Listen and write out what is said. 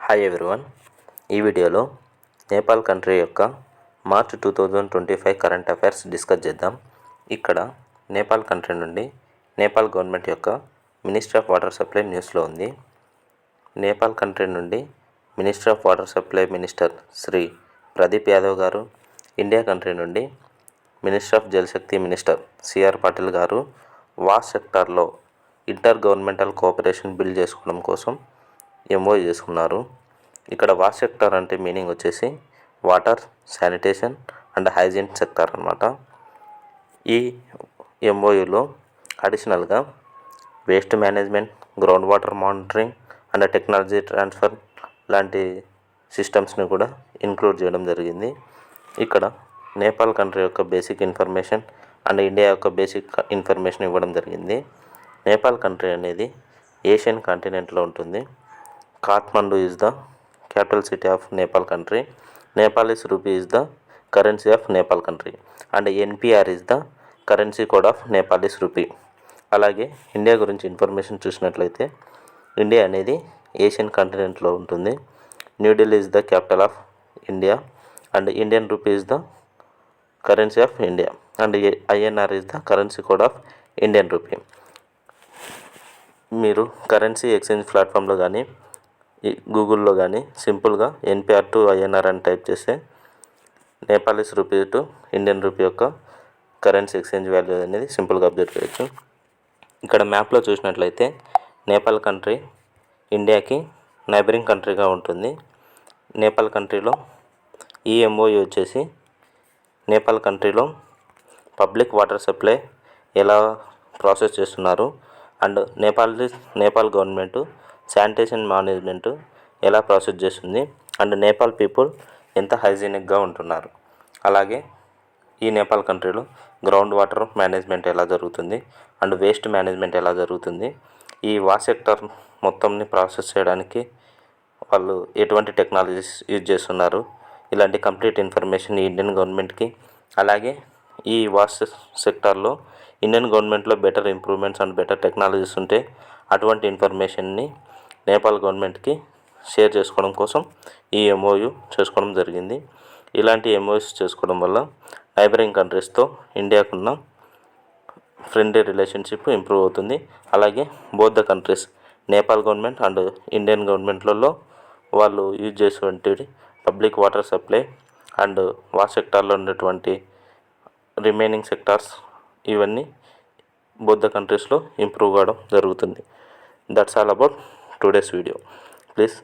Hi everyone. ఈ వీడియోలో Nepal country యొక్క మార్చ్ 2025 కరెంట్ అఫైర్స్ డిస్కస్ చేద్దాం. ఇక్కడ నేపాల్ కంట్రీ నుండి నేపాల్ గవర్నమెంట్ యొక్క మినిస్ట్రీ ఆఫ్ వాటర్ సప్లై న్యూస్లో ఉంది. నేపాల్ కంట్రీ నుండి ministry of water supply minister Shri Pradeep Yadav గారు, ఇండియా కంట్రీ నుండి ministry of Jalshakti minister CR Patil గారు వాస్ సెక్టార్లో ఇంటర్ గవర్నమెంటల్ కోఆపరేషన్ బిల్ చేసుకోవడం కోసం ఎంఓయూ చేసుకున్నారు. ఇక్కడ వాస్ సెక్టార్ అంటే మీనింగ్ వచ్చేసి water, sanitation and hygiene sector అన్నమాట. ఈ ఎంఓయూలో అడిషనల్గా waste management, ground water monitoring and technology transfer లాంటి సిస్టమ్స్ని కూడా ఇంక్లూడ్ చేయడం జరిగింది. ఇక్కడ నేపాల్ కంట్రీ యొక్క బేసిక్ ఇన్ఫర్మేషన్ అండ్ ఇండియా యొక్క బేసిక్ ఇన్ఫర్మేషన్ ఇవ్వడం జరిగింది. నేపాల్ కంట్రీ అనేది ఏషియన్ కాంటినెంట్లో ఉంటుంది. Kathmandu is the capital city of Nepal country. Nepalese rupee is the currency of Nepal country and NPR is the currency code of Nepalese rupee. అలాగే India గురించి information చూసినట్లయితే India అనేది Asian కాంటినెంట్లో ఉంటుంది. New Delhi is the capital of India and Indian rupee is the currency of India and INR is the currency code of Indian rupee. మీరు currency exchange ప్లాట్ఫామ్లో కానీ గూగుల్లో కానీ సింపుల్గా ఎన్పిఆర్ టు ఐఎన్ఆర్ అని టైప్ చేస్తే Nepalese rupee to Indian rupee యొక్క currency exchange value అనేది సింపుల్గా అబ్జర్వ్ చేయొచ్చు. ఇక్కడ మ్యాప్లో చూసినట్లయితే నేపాల్ కంట్రీ ఇండియాకి నైబరింగ్ కంట్రీగా ఉంటుంది. నేపాల్ కంట్రీలో ఈ ఎంఓయూ వచ్చేసి నేపాల్ కంట్రీలో పబ్లిక్ వాటర్ సప్లై ఎలా ప్రాసెస్ చేస్తున్నారు and Nepal government sanitation management ఎలా ప్రాసెస్ చేస్తుంది అండ్ నేపాల్ పీపుల్ ఎంత హైజీనిక్గా ఉంటున్నారు, అలాగే ఈ నేపాల్ కంట్రీలో గ్రౌండ్ వాటర్ మేనేజ్మెంట్ ఎలా జరుగుతుంది అండ్ వేస్ట్ మేనేజ్మెంట్ ఎలా జరుగుతుంది, ఈ వాస్ సెక్టర్ మొత్తంని ప్రాసెస్ చేయడానికి వాళ్ళు ఎటువంటి టెక్నాలజీస్ యూజ్ చేస్తున్నారు, ఇలాంటి కంప్లీట్ ఇన్ఫర్మేషన్ ఇండియన్ గవర్నమెంట్కి, అలాగే ఈ వాస్ సెక్టార్లో ఇండియన్ గవర్నమెంట్లో better improvements and better technologies ఉంటే అటువంటి ఇన్ఫర్మేషన్ని నేపాల్ గవర్నమెంట్కి షేర్ చేసుకోవడం కోసం ఈ ఎంఓయూ చేసుకోవడం జరిగింది. ఇలాంటి ఎంఓయూస్ చేసుకోవడం వల్ల నైబరింగ్ కంట్రీస్తో ఇండియాకున్న ఫ్రెండ్లీ రిలేషన్షిప్ ఇంప్రూవ్ అవుతుంది. అలాగే both the countries Nepal government and Indian గవర్నమెంట్లలో వాళ్ళు యూజ్ చేసేటువంటి public water supply and wash సెక్టార్లో ఉన్నటువంటి రిమైనింగ్ సెక్టార్స్ ఇవన్నీ బోత్ ద కంట్రీస్లో ఇంప్రూవ్ కావడం జరుగుతుంది. That's all about today's video. Please